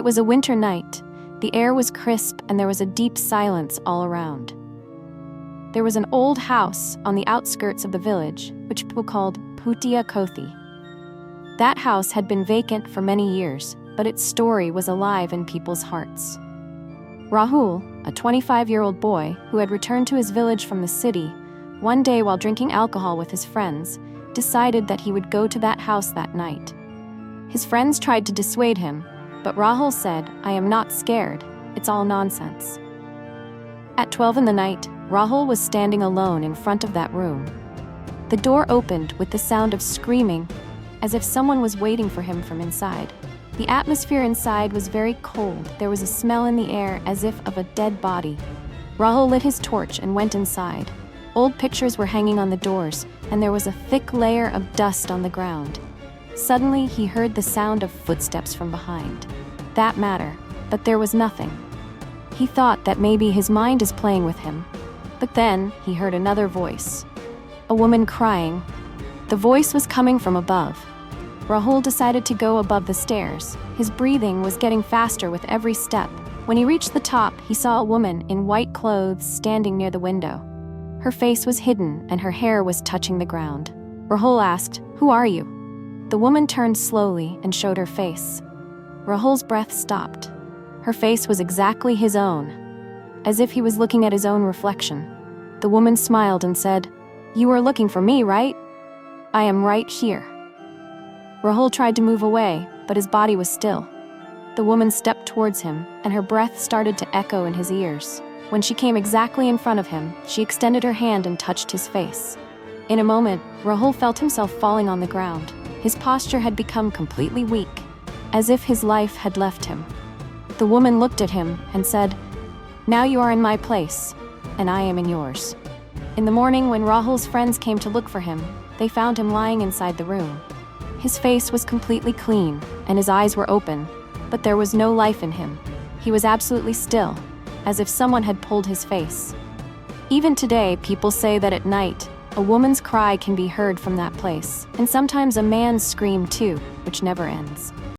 It was a winter night. The air was crisp and there was a deep silence all around. There was an old house on the outskirts of the village, which people called Bhootiya Kothi. That house had been vacant for many years, but its story was alive in people's hearts. Rahul, a 25-year-old boy who had returned to his village from the city, one day while drinking alcohol with his friends, decided that he would go to that house that night. His friends tried to dissuade him, but Rahul said, "I am not scared, it's all nonsense." At 12 in the night, Rahul was standing alone in front of that room. The door opened with the sound of screaming, as if someone was waiting for him from inside. The atmosphere inside was very cold. There was a smell in the air as if of a dead body. Rahul lit his torch and went inside. Old pictures were hanging on the doors, and there was a thick layer of dust on the ground. Suddenly, he heard the sound of footsteps from behind. That matter, but there was nothing. He thought that maybe his mind is playing with him. But then, he heard another voice. A woman crying. The voice was coming from above. Rahul decided to go above the stairs. His breathing was getting faster with every step. When he reached the top, he saw a woman in white clothes standing near the window. Her face was hidden and her hair was touching the ground. Rahul asked, "Who are you?" The woman turned slowly and showed her face. Rahul's breath stopped. Her face was exactly his own, as if he was looking at his own reflection. The woman smiled and said, "You are looking for me, right? I am right here." Rahul tried to move away, but his body was still. The woman stepped towards him, and her breath started to echo in his ears. When she came exactly in front of him, she extended her hand and touched his face. In a moment, Rahul felt himself falling on the ground. His posture had become completely weak, as if his life had left him. The woman looked at him and said, "Now you are in my place, and I am in yours." In the morning, when Rahul's friends came to look for him, they found him lying inside the room. His face was completely clean, and his eyes were open, but there was no life in him. He was absolutely still, as if someone had pulled his face. Even today, people say that at night, a woman's cry can be heard from that place, and sometimes a man's scream too, which never ends.